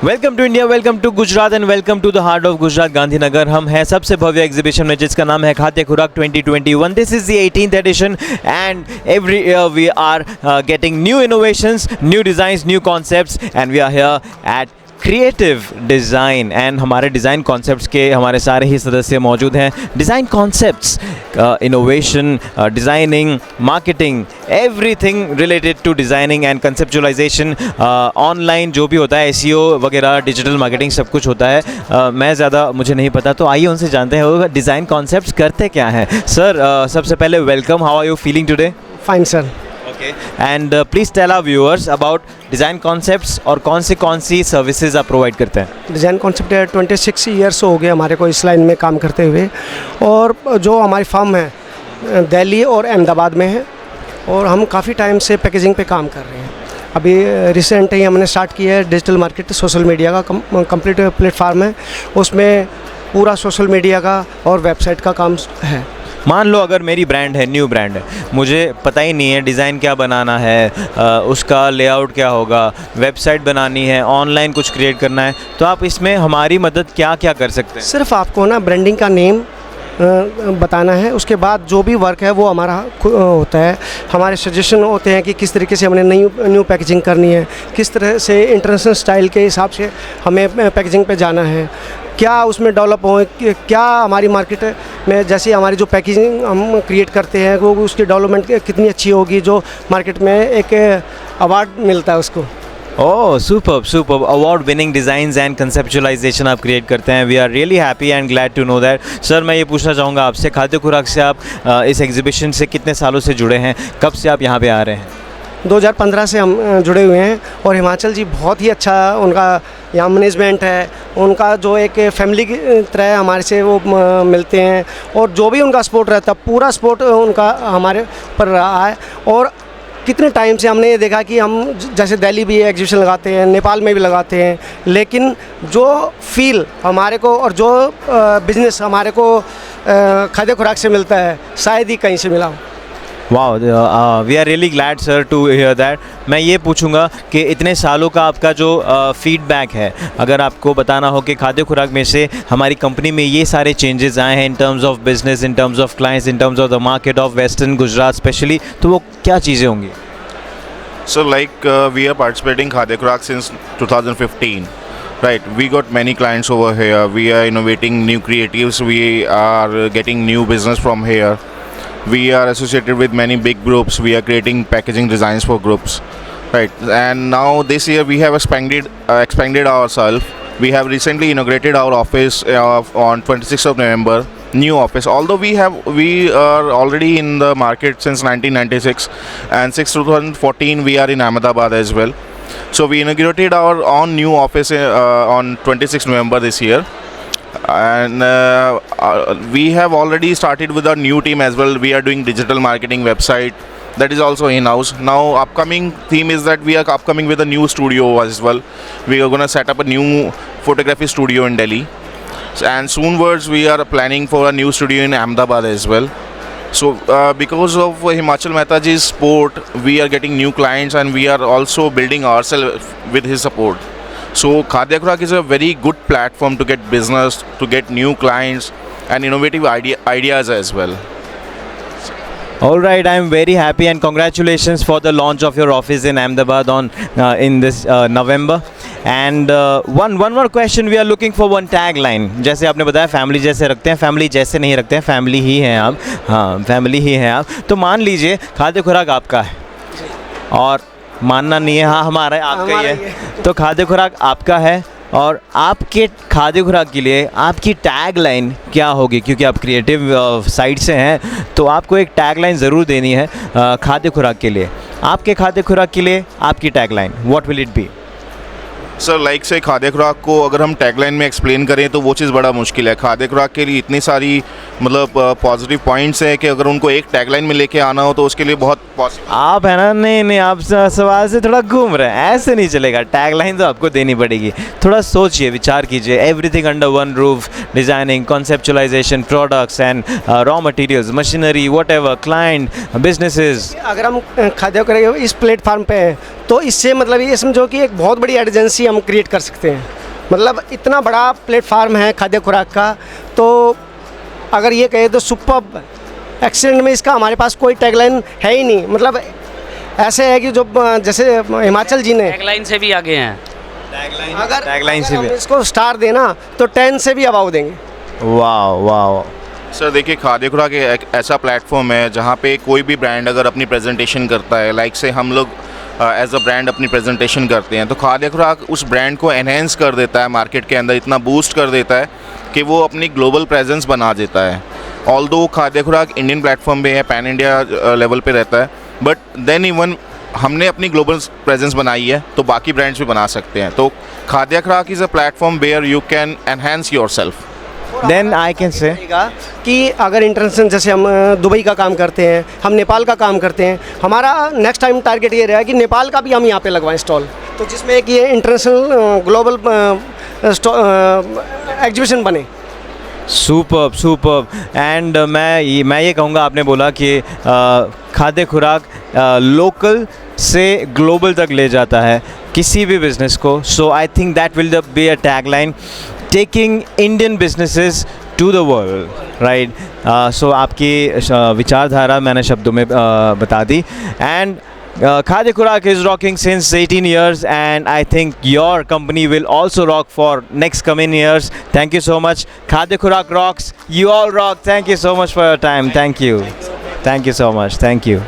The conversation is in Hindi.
Welcome to India, welcome to Gujarat and welcome to the heart of Gujarat, Gandhinagar. हम हैं सबसे भव्य एग्जीबिशन में जिसका नाम है Khadya Khurak 2021। This is the 18th edition and every year we are getting new innovations, new designs, new concepts and we are here at creative design and हमारे डिज़ाइन कॉन्सेप्ट्स के हमारे सारे ही सदस्य मौजूद हैं। Design concepts, innovation, designing, marketing, everything related to designing and conceptualisation, online जो भी होता है SEO वगैरह, डिजिटल मार्केटिंग सब कुछ होता है। मैं ज़्यादा मुझे नहीं पता, तो आइए उनसे जानते हैं वो डिज़ाइन कॉन्सेप्ट्स करते क्या हैं। सर, सबसे पहले welcome, how are you feeling today? Fine sir. Okay, and please tell our viewers about design concepts और कौन सी सर्विसेज आप प्रोवाइड करते हैं। डिज़ाइन कॉन्सेप्ट 26 ईयर्स हो गए हमारे को इस लाइन में काम करते हुए, और जो हमारी फर्म है दिल्ली और अहमदाबाद में है, और हम काफ़ी टाइम से पैकेजिंग पे काम कर रहे हैं। अभी रिसेंट ही हमने स्टार्ट किया है डिजिटल मार्केट, सोशल मीडिया का कंप्लीट प्लेटफार्म है, उसमें पूरा सोशल मीडिया का और वेबसाइट का काम है। मान लो अगर मेरी ब्रांड है, न्यू ब्रांड है, मुझे पता ही नहीं है डिज़ाइन क्या बनाना है, उसका लेआउट क्या होगा, वेबसाइट बनानी है, ऑनलाइन कुछ क्रिएट करना है, तो आप इसमें हमारी मदद क्या क्या कर सकते हैं? सिर्फ आपको ना ब्रांडिंग का नेम बताना है, उसके बाद जो भी वर्क है वो हमारा होता है। हमारे सजेशन होते हैं कि किस तरीके से हमने न्यू पैकेजिंग करनी है, किस तरह से इंटरनेशनल स्टाइल के हिसाब से हमें पैकेजिंग पे जाना है, क्या उसमें डेवलप हो, क्या हमारी मार्केट में जैसे हमारी जो पैकेजिंग हम क्रिएट करते हैं वो उसकी डेवलपमेंट कितनी अच्छी होगी, जो मार्केट में एक अवार्ड मिलता है उसको। Oh superb superb, award winning designs and conceptualisation आप क्रिएट करते हैं। We are really happy and glad to know that. Sir, मैं ये पूछना चाहूँगा आपसे, खाद्य खुराक से आप इस एग्जीबिशन से कितने सालों से जुड़े हैं, कब से आप यहाँ पे आ रहे हैं? 2015 से हम जुड़े हुए हैं, और हिमाचल जी बहुत ही अच्छा उनका यहाँ मैनेजमेंट है, उनका जो एक फैमिली की तरह हमारे से वो मिलते हैं, और जो भी उनका सपोर्ट रहता है पूरा सपोर्ट उनका हमारे पर रहा है। और कितने टाइम से हमने ये देखा कि हम जैसे दिल्ली भी एग्जीबिशन लगाते हैं, नेपाल में भी लगाते हैं, लेकिन जो फील हमारे को और जो बिज़नेस हमारे को खाद्य खुराक से मिलता है शायद ही कहीं से मिला हो। Wow, we are really glad sir to hear that. मैं ये पूछूंगा कि इतने सालों का आपका जो फीडबैक है, अगर आपको बताना हो कि खाद्य खुराक में से हमारी कंपनी में ये सारे चेंजेस आए हैं in terms of business, in terms of clients, in terms of the market of western Gujarat specially, तो वो क्या चीज़ें होंगी? So we are participating Khadya Khurak since 2015. Right, we got many clients over here. We are innovating new creatives. We are getting new business from here. We are associated with many big groups. We are creating packaging designs for groups, right? And now this year we have expanded ourselves. We have recently inaugurated our office on 26th of November. New office. Although we are already in the market since 1996, and since 2014 we are in Ahmedabad as well. So we inaugurated our own new office on 26th November this year. And we have already started with our new team as well. We are doing digital marketing website that is also in-house. Now upcoming theme is that we are upcoming with a new studio as well. We are going to set up a new photography studio in Delhi, and soonwards we are planning for a new studio in Ahmedabad as well. So because of Himachal Mehta ji's support, we are getting new clients, and we are also building ourselves with his support. So Khadya Khurak is a very good platform to get business, to get new clients and innovative ideas as well. All right, I am very happy and congratulations for the launch of your office in Ahmedabad in this November. And one more question, we are looking for one tagline. जैसे आपने बताया फैमिली जैसे रखते हैं, फैमिली जैसे नहीं रखते हैं, फैमिली ही हैं आप। हाँ, फैमिली ही हैं आप। तो मान लीजिए खाद्य खुराक आपका है, और मानना नहीं है, हाँ हमारा है, आपका ही है। तो खाद्य खुराक आपका है, और आपके खाद्य खुराक के लिए आपकी टैग लाइन क्या होगी? क्योंकि आप क्रिएटिव साइड से हैं, तो आपको एक टैग लाइन ज़रूर देनी है खाद्य खुराक के लिए। आपके खाद्य खुराक के लिए आपकी tag line, what will it be? Sir, like से खाद्य खुराक को अगर हम टैगलाइन में एक्सप्लेन करें तो वो चीज़ बड़ा मुश्किल है। खाद्य खुराक के लिए इतनी सारी मतलब पॉजिटिव पॉइंट्स हैं कि अगर उनको एक टैगलाइन में लेके आना हो तो उसके लिए बहुत आप है ना, नहीं आप सवाल से थोड़ा घूम रहे हैं, ऐसे नहीं चलेगा। टैगलाइन तो आपको देनी पड़ेगी। थोड़ा सोचिए, विचार कीजिए। Everything under one roof, designing, conceptualisation, products and raw materials, machinery, whatever, client, businesses. अगर हम खाद्य खुराक इस प्लेटफार्म पे हैं तो इससे मतलब ये समझो कि एक बहुत बड़ी एजेंसी हम क्रिएट कर सकते हैं। मतलब इतना बड़ा प्लेटफार्म है खाद्य खुराक का, तो अगर ये कहे तो सुपर्ब, एक्सीलेंट में इसका हमारे पास कोई टैगलाइन है ही नहीं। मतलब ऐसे है कि जो जैसे हिमाचल जी ने टैगलाइन से भी आगे हैं। अगर टैगलाइन से हम भी। इसको स्टार देना तो 10 से भी अबाव देंगे। वाह वाह। सर देखिए, खाद्य खुराक एक ऐसा प्लेटफॉर्म है जहाँ पे कोई भी ब्रांड अगर अपनी प्रेजेंटेशन करता है, लाइक से हम लोग एज अ ब्रांड अपनी प्रेजेंटेशन करते हैं, तो खाद्य खुराक उस ब्रांड को एनहेंस कर देता है, मार्केट के अंदर इतना बूस्ट कर देता है कि वो अपनी ग्लोबल प्रेजेंस बना देता है। ऑल्दो खाद्य खुराक इंडियन प्लेटफॉर्म पे है, पैन इंडिया लेवल पे रहता है, बट देन इवन हमने अपनी ग्लोबल प्रेजेंस बनाई है तो बाकी ब्रांड्स भी बना सकते हैं। तो Khadya Khurak is a platform where you can enhance yourself. Then I can say कि अगर इंटरनेशनल, जैसे हम दुबई का काम करते हैं, हम नेपाल का काम करते हैं, हमारा नेक्स्ट टाइम टारगेट ये रहेगा कि नेपाल का भी हम यहाँ पे लगवाएं स्टॉल, तो जिसमें एक ये इंटरनेशनल ग्लोबल एग्जीबिशन बने। Superb superb. एंड मैं ये कहूँगा, आपने बोला कि खाद्य खुराक लोकल से ग्लोबल तक ले जाता है किसी भी बिज़नेस को। So I think that will be a tagline, taking Indian businesses to the world, right. So आपकी विचारधारा मैंने शब्दों में बता दी। And Khadya Khurak is rocking since 18 years, and I think your company will also rock for next coming years. Thank you so much. Khadya Khurak rocks. You all rock. Thank you so much for your time. Thank you. Thank you so much. Thank you.